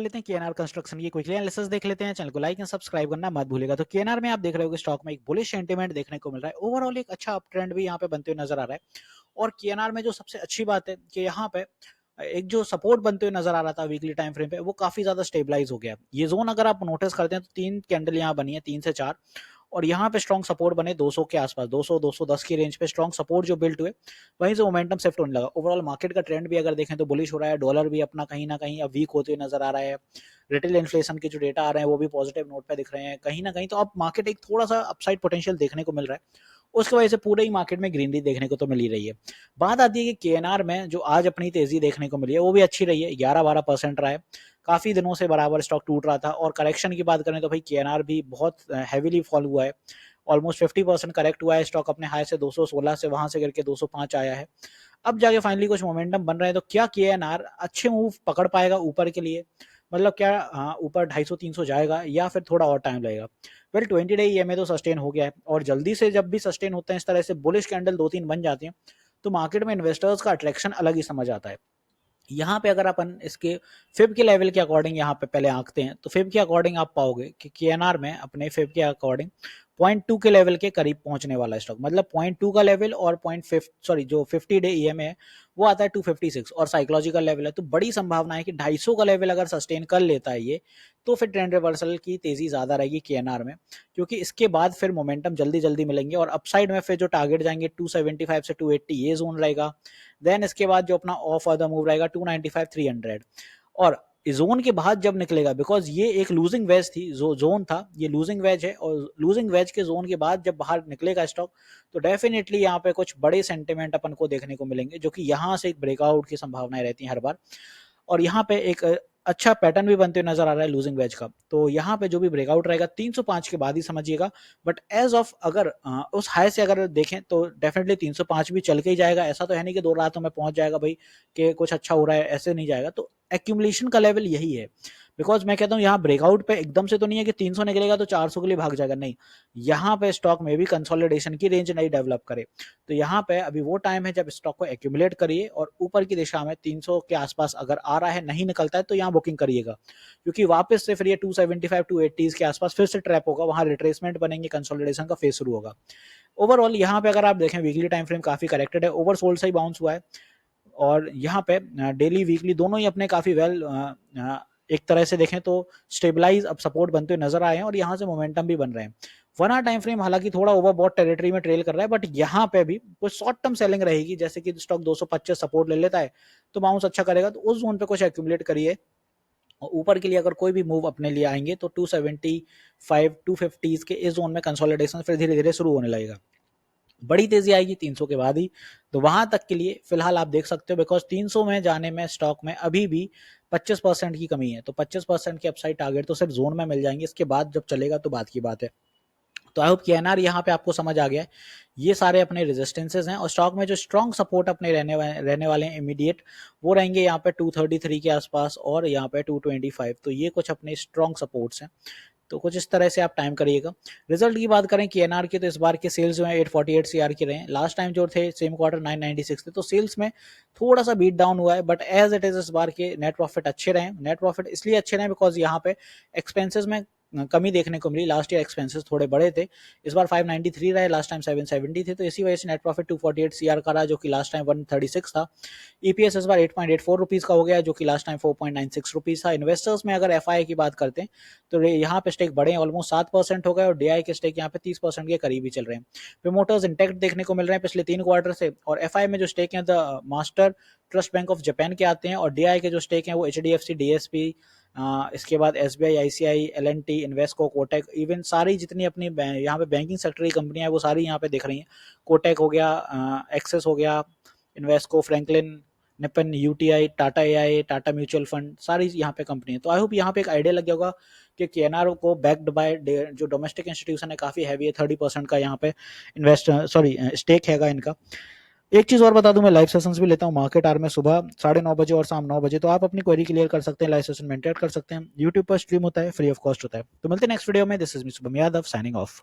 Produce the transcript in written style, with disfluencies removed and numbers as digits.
लेते हैं KNR construction की क्विकली एनालिसिस देख लेते हैं। चैनल को लाइक एंड सब्सक्राइब करना मत भूलिएगा। तो केएनआर में आप देख रहे हो कि स्टॉक में एक बुलिश सेंटीमेंट देखने को मिल रहा है। ओवरऑल एक अच्छा अप ट्रेंड भी यहाँ पे बनते हुए नजर आ रहा है। और केएनआर में जो सबसे अच्छी बात है कि यहाँ पे एक जो सपोर्ट बनते हुए नजर आ रहा था वीकली टाइम फ्रेम पे, वो काफी ज्यादा स्टेबलाइज हो गया। ये जोन अगर आप नोटिस करते हैं तो 3 कैंडल यहाँ बनी है, 3 से 4, और यहाँ पे स्ट्रॉन्ग सपोर्ट बने 200 के आसपास, 200 210 की रेंज पे स्ट्रॉन्ग सपोर्ट जो बिल्ट हुए, वहीं से मोमेंटम शिफ्ट होने लगा। ओवरऑल मार्केट का ट्रेंड भी अगर देखें तो बुलिश हो रहा है। डॉलर भी अपना कहीं ना कहीं अब वीक होते हुए नजर आ रहा है। रिटेल इन्फ्लेशन के जो डेटा आ रहे हैं वो भी पॉजिटिव नोट पे दिख रहे हैं कहीं ना कहीं। तो अब मार्केट एक थोड़ा सा अपसाइड पोटेंशियल देखने को मिल रहा है। उसकी वजह से पूरे ही मार्केट में ग्रीनरी देखने को तो मिल ही रही है। बात आती है कि केएनआर में जो आज अपनी तेजी देखने को मिली है वो भी अच्छी रही है, 11-12% रहा है। काफी दिनों से बराबर स्टॉक टूट रहा था। और करेक्शन की बात करें तो भाई केएनआर भी बहुत हैवीली फॉल हुआ है। ऑलमोस्ट 50% करेक्ट हुआ है स्टॉक, अपने हाई से 216 से वहां से करके 205 आया है। अब जाके फाइनली कुछ मोमेंटम बन रहे हैं। तो क्या केएनआर अच्छे मूव पकड़ पाएगा ऊपर के लिए? मतलब क्या ऊपर 250-300 जाएगा या फिर थोड़ा और टाइम लगेगा? वेल 20 डे ईएमए तो सस्टेन हो गया है, और जल्दी से जब भी सस्टेन होते हैं इस तरह से बुलिश कैंडल 2-3 बन जाती हैं तो मार्केट में इन्वेस्टर्स का अट्रैक्शन अलग ही समझ आता है। यहाँ पे अगर अपन इसके फिब के लेवल के अकॉर्डिंग यहाँ पे पहले आंकते हैं तो फिब के अकॉर्डिंग आप पाओगे कि केएनआर में अपने फिब के अकॉर्डिंग 0.2 के लेवल के करीब पहुंचने वाला है स्टॉक। मतलब 0.2 का लेवल और 0.5 सॉरी जो 50 डे ईएमए है वो आता है 256, और साइकोलॉजिकल लेवल है। तो बड़ी संभावना है कि 250 का लेवल अगर सस्टेन कर लेता है ये, तो फिर ट्रेंड रिवर्सल की तेजी ज्यादा रहेगी केएनआर में, क्योंकि इसके बाद फिर मोमेंटम जल्दी जल्दी मिलेंगे। और अपसाइड में फिर जो टारगेट जाएंगे 275 से 280 ये जोन रहेगा। देन इसके बाद जो अपना ऑफ फर्दर मूव रहेगा 295 300। और जोन के बाद जब निकलेगा, बिकॉज ये एक लूजिंग वेज थी, जो जोन था ये लूजिंग वेज है, और लूजिंग वेज के जोन के बाद जब बाहर निकलेगा स्टॉक तो डेफिनेटली यहाँ पे कुछ बड़े सेंटिमेंट अपन को देखने को मिलेंगे, जो कि यहाँ से एक ब्रेकआउट की संभावनाएं रहती हैं हर बार। और यहाँ पे एक अच्छा पैटर्न भी बनते हुए नजर आ रहा है लूजिंग वेज का। तो यहाँ पे जो भी ब्रेकआउट रहेगा 305 के बाद ही समझिएगा। बट एज ऑफ अगर उस हाई से अगर देखें तो डेफिनेटली 305 भी चल के ही जाएगा। ऐसा तो है नहीं कि 2 रातों में पहुंच जाएगा भाई कि कुछ अच्छा हो रहा है, ऐसे नहीं जाएगा। तो एक्यूमुलेशन का लेवल यही है। बिकॉज मैं कहता हूँ यहाँ ब्रेकआउट पे एकदम से तो नहीं है कि 300 निकलेगा तो 400 के लिए भाग जाएगा, नहीं। यहाँ पे स्टॉक में भी कंसोलिडेशन की रेंज नहीं डेवलप करे। तो यहाँ पे अभी वो टाइम है जब स्टॉक को एक्यूमुलेट करिए, और ऊपर की दिशा में 300 के आसपास अगर आ रहा है, नहीं निकलता है तो यहाँ बुकिंग करिएगा, क्योंकि वापस से फिर ये 275 280 के आसपास फिर से ट्रैप होगा, वहां रिट्रेसमेंट बनेंगे, कंसोलिडेशन का फेज शुरू होगा। ओवरऑल यहाँ पे अगर आप देखें वीकली टाइम फ्रेम काफी करेक्टेड है, ओवरसोल्ड से ही बाउंस हुआ है। और यहाँ पे डेली वीकली दोनों ही अपने काफी वेल एक तरह से देखें तो स्टेबलाइज अब सपोर्ट बनते हुए नजर आए हैं, और यहाँ से मोमेंटम भी बन रहे हैं। 1 आवर टाइम फ्रेम हालांकि थोड़ा ओवरबॉट टेरिटरी में ट्रेल कर रहा है, बट यहाँ पे भी कुछ शॉर्ट टर्म सेलिंग रहेगी। जैसे कि स्टॉक 225 सपोर्ट ले लेता है तो बाउंस अच्छा करेगा, तो उस जोन पे कुछ एक्यूमुलेट करिए। और ऊपर के लिए अगर कोई भी मूव अपने लिए आएंगे तो 275 250 के इस जोन में कंसोलिडेशन फिर धीरे धीरे शुरू होने लगेगा। बड़ी तेजी आएगी 300 के बाद ही। तो वहां तक के लिए फिलहाल आप देख सकते हो, बिकॉज 300 में जाने में स्टॉक में अभी भी 25% की कमी है। तो 25% के अपसाइड टारगेट तो सिर्फ जोन में मिल जाएंगे, इसके बाद जब चलेगा तो बात की बात है। तो आई होप कि एनआर यहाँ पे आपको समझ आ गया है। ये सारे अपने रेजिस्टेंसेज हैं, और स्टॉक में जो स्ट्रॉन्ग सपोर्ट अपने रहने वाले हैं इमीडिएट, वो रहेंगे यहाँ पे 233 के आसपास और यहाँ पे 225। तो ये कुछ अपने स्ट्रॉन्ग सपोर्ट्स हैं। तो कुछ इस तरह से आप टाइम करिएगा। रिजल्ट की बात करें कि एनआर के, तो इस बार के सेल्स जो है 848 सीआर के रहे। लास्ट टाइम जो थे सेम क्वार्टर 996 थे। तो सेल्स में थोड़ा सा बीट डाउन हुआ है, बट एज इट इज इस बार के नेट प्रॉफिट अच्छे रहे। नेट प्रॉफिट इसलिए अच्छे रहे बिकॉज यहाँ पे एक्सपेंसेस में कमी देखने को मिली। लास्ट ईयर एक्सपेंसेस थोड़े बड़े थे, इस बार 593 रहे, लास्ट टाइम 770 थे। तो इसी वजह से नेट प्रॉफिट 248 सीआर का रहा, जो कि लास्ट टाइम 136 था। ईपीएस इस बार 8.84 रुपीज का हो गया, जो कि लास्ट टाइम 4.96 रुपीज था। इन्वेस्टर्स में अगर एफआई की बात करते हैं तो यहाँ पे स्टेक बढ़े, ऑलमोस्ट 7% हो गए, और डीआई के स्टेक यहाँ पे 30% के करीब ही चल रहे हैं। प्रमोटर्स इंटैक्ट देखने को मिल रहे हैं पिछले 3 क्वार्टर से। और एफआई में जो स्टेक है the master trust bank of Japan के आते हैं, और डीआई के जो स्टेक हैं वो एचडीएफसी, डीएसपी, इसके बाद SBI, ICI, LNT, Invesco, Kotak, even सारी जितनी अपनी यहाँ पे बैंकिंग सेक्टर की कंपनियां हैं वो सारी यहाँ पे दिख रही हैं। कोटक हो गया, एक्सेस हो गया, Invesco, Franklin, Nippon, UTI, Tata AI, Tata mutual fund, सारी यहाँ पे कंपनी है। तो आई होप यहाँ पे एक आइडिया लग गया होगा कि केएनआर को बैक्ड बाय जो डोमेस्टिक इंस्टीट्यूशन है काफी हैवी है। 30% का यहाँ पे स्टेक हैगा इनका। एक चीज और बता दूं, मैं लाइव सेशंस भी लेता हूँ मार्केट आवर में, सुबह 9:30 और शाम 9 बजे। तो आप अपनी क्वेरी क्लियर कर सकते हैं, लाइव सेशन मेंटेन कर सकते हैं। यूट्यूब पर स्ट्रीम होता है, फ्री ऑफ कॉस्ट होता है। तो मिलते हैं नेक्स्ट वीडियो में। This is me Shubham Yadav signing off.